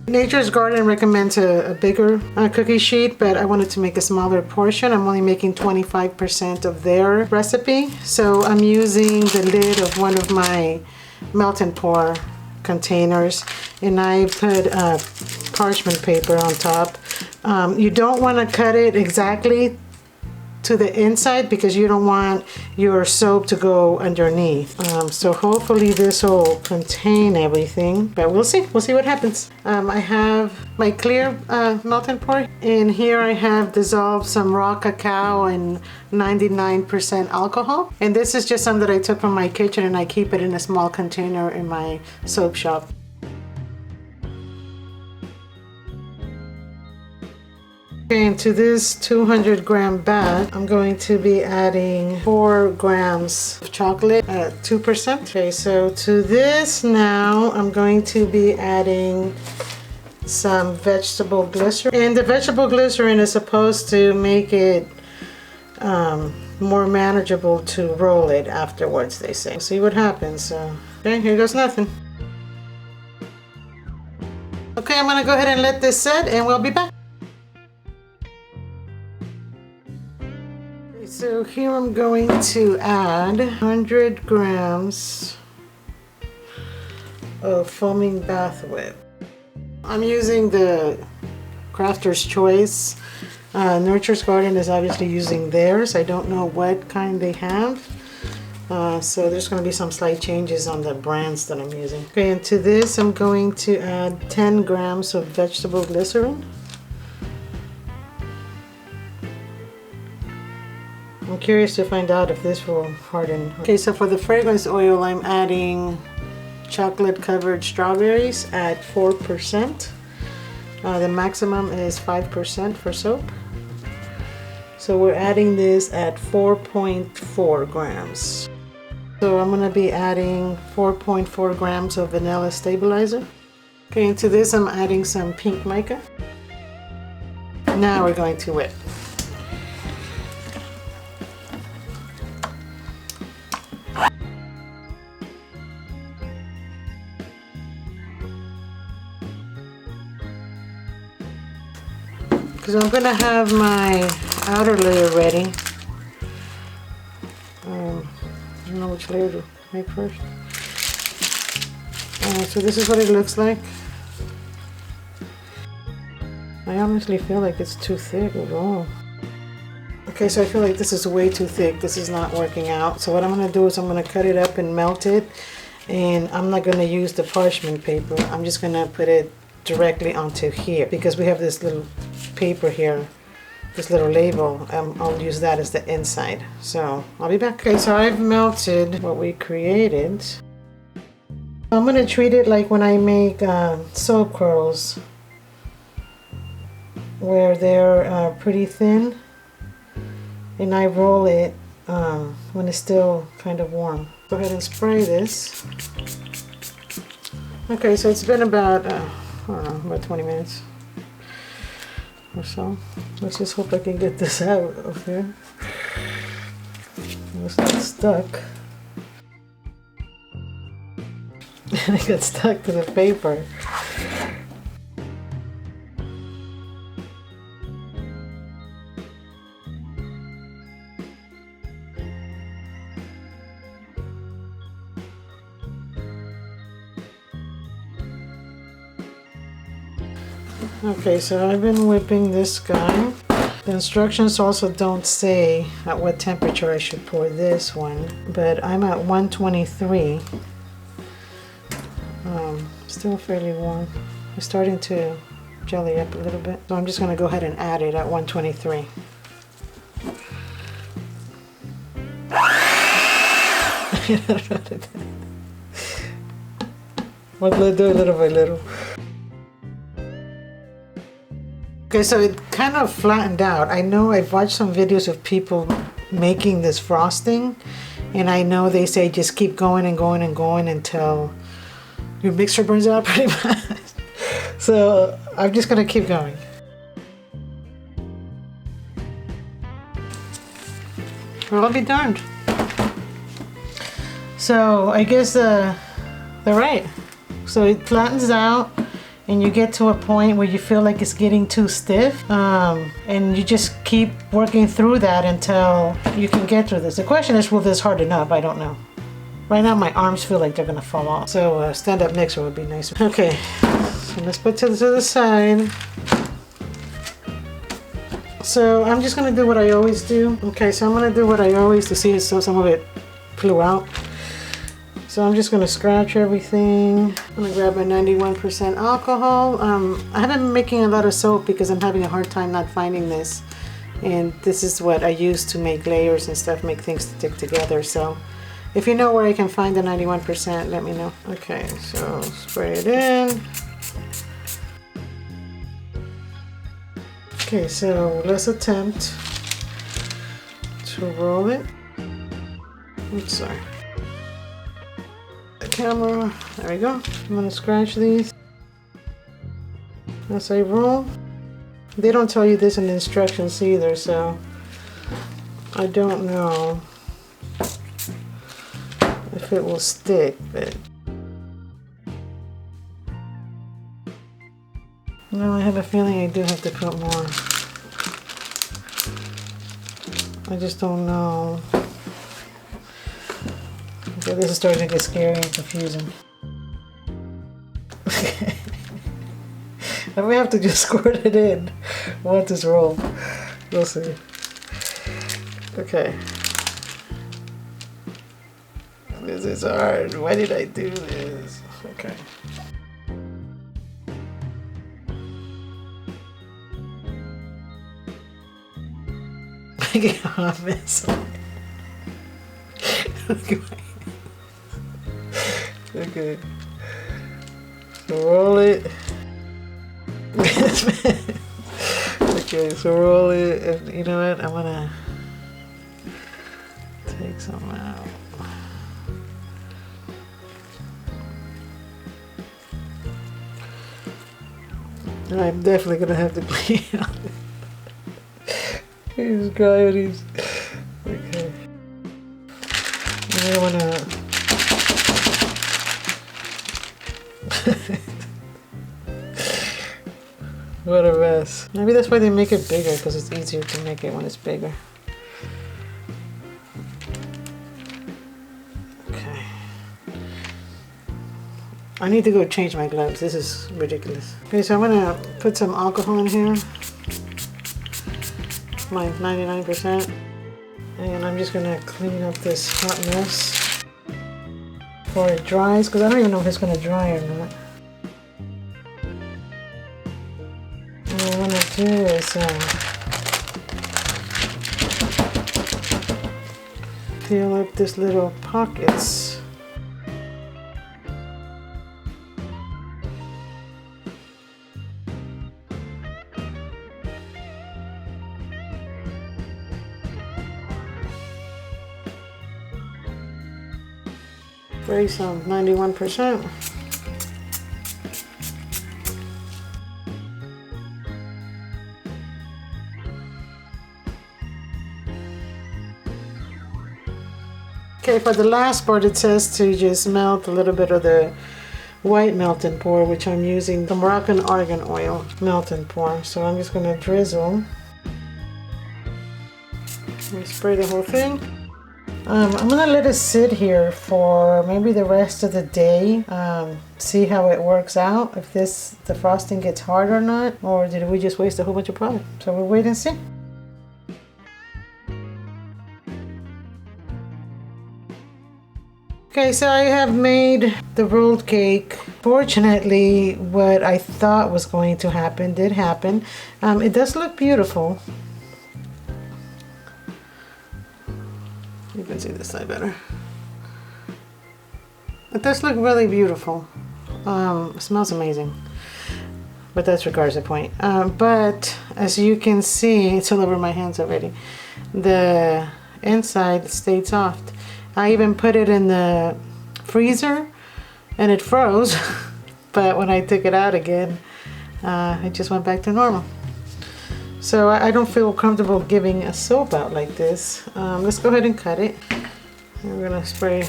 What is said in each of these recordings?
Nature's Garden recommends a bigger cookie sheet, but I wanted to make a smaller portion. I'm only making 25% of their recipe. So I'm using the lid of one of my melt and pour containers, and I put parchment paper on top. You don't want to cut it exactly to the inside because you don't want your soap to go underneath. So hopefully this will contain everything, but we'll see what happens. I have my clear melt and pour, and here I have dissolved some raw cacao and 99% alcohol, and this is just some that I took from my kitchen and I keep it in a small container in my soap shop. Okay, and to this 200 gram bag, I'm going to be adding 4 grams of chocolate at 2%. Okay, so to this now, I'm going to be adding some vegetable glycerin. And the vegetable glycerin is supposed to make it more manageable to roll it afterwards, they say. See what happens. So, okay, here goes nothing. Okay, I'm gonna go ahead and let this set and we'll be back. So here I'm going to add 100 grams of foaming bath whip. I'm using the Crafter's Choice. Nature's Garden is obviously using theirs. I don't know what kind they have. So there's going to be some slight changes on the brands that I'm using. Okay, and to this I'm going to add 10 grams of vegetable glycerin. I'm curious to find out if this will harden. Okay, so for the fragrance oil, I'm adding chocolate covered strawberries at 4%. The maximum is 5% for soap. So we're adding this at 4.4 grams. So I'm gonna be adding 4.4 grams of vanilla stabilizer. Okay, and to this I'm adding some pink mica. Now we're going to whip. Because I'm going to have my outer layer ready. I don't know which layer to make first. So this is what it looks like. I honestly feel like it's too thick overall. Okay, so I feel like this is way too thick. This is not working out. So what I'm going to do is I'm going to cut it up and melt it. And I'm not going to use the parchment paper. I'm just going to put it directly onto here because we have this little paper here, this little label. I'll use that as the inside. So I'll be back. Okay, so I've melted what we created. I'm going to treat it like when I make soap curls, where they're pretty thin, and I roll it when it's still kind of warm. Go ahead and spray this. Okay, so it's been about I don't know, about 20 minutes or so. Let's just hope I can get this out of here. It's not stuck. And it got stuck to the paper. Okay, so I've been whipping this guy. The instructions also don't say at what temperature I should pour this one, but I'm at 123. Still fairly warm. It's starting to jelly up a little bit, so I'm just going to go ahead and add it at 123. What do I do little by little? Okay, so it kind of flattened out. I know I've watched some videos of people making this frosting, and I know they say just keep going and going and going until your mixture burns out pretty much. So I'm just gonna keep going. Well, I'll be darned. So I guess they're right. So it flattens out and you get to a point where you feel like it's getting too stiff, and you just keep working through that until you can get through this. The question is, will this harden up? I don't know. Right now my arms feel like they're gonna fall off, so stand-up mixer would be nice. Okay, so let's put this to the side. So I'm just gonna do what I always do. Okay, so I'm gonna do what I always do. See, so some of it flew out. So I'm just gonna scratch everything. I'm gonna grab my 91% alcohol. I haven't been making a lot of soap because I'm having a hard time not finding this. And this is what I use to make layers and stuff, make things stick together. So if you know where I can find the 91%, let me know. Okay, so spray it in. Okay, so let's attempt to roll it. Oops, sorry. The camera, there we go. I'm gonna scratch these as I roll. They don't tell you this in the instructions either, so I don't know if it will stick, but no, I have a feeling I do have to put more. I just don't know. Okay, this is starting to get scary and confusing. I may have to just squirt it in once it's rolled. We'll see. Okay. This is hard. Why did I do this? Okay. I get a hot mess. Okay. So roll it. Okay, so roll it, and you know what? I'm gonna take some out. I'm definitely gonna have to clean out these coyotes. Okay. I wanna. What a mess. Maybe that's why they make it bigger, because it's easier to make it when it's bigger. Okay. I need to go change my gloves. This is ridiculous. Okay, so I'm gonna put some alcohol in here. My 99%. And I'm just gonna clean up this hot mess before it dries, because I don't even know if it's gonna dry or not. What I want to do is fill up this little pockets. Spray some 91%. Okay, for the last part it says to just melt a little bit of the white melt and pour, which I'm using the Moroccan argan oil melt and pour. So I'm just going to drizzle. Let me spray the whole thing. I'm going to let it sit here for maybe the rest of the day. See how it works out, if the frosting gets hard or not, or did we just waste a whole bunch of product? So we'll wait and see. Okay, so I have made the rolled cake. Fortunately, what I thought was going to happen did happen. It does look beautiful. You can see this side better. It does look really beautiful. It smells amazing. But that's regards the point. But as you can see, it's all over my hands already. The inside stayed soft. I even put it in the freezer and it froze, but when I took it out again, it just went back to normal. So I don't feel comfortable giving a soap out like this. Let's go ahead and cut it. We're gonna spray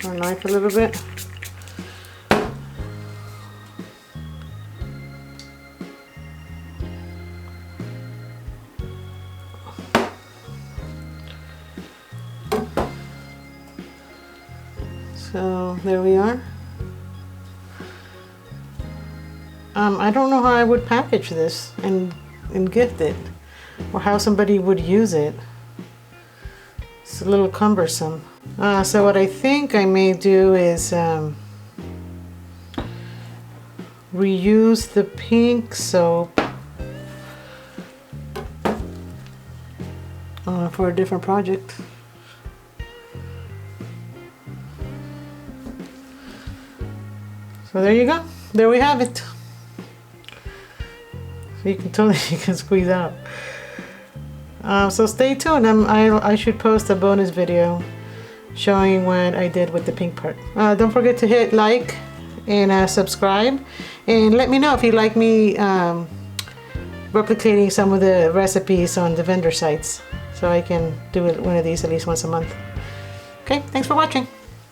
our knife a little bit. So there we are. I don't know how I would package this and gift it, or how somebody would use it. It's a little cumbersome. So what I think I may do is reuse the pink soap for a different project. So there you go. There we have it. So you can squeeze out. So stay tuned. I should post a bonus video showing what I did with the pink part. Don't forget to hit like and subscribe, and let me know if you like me replicating some of the recipes on the vendor sites, so I can do one of these at least once a month. Okay, thanks for watching.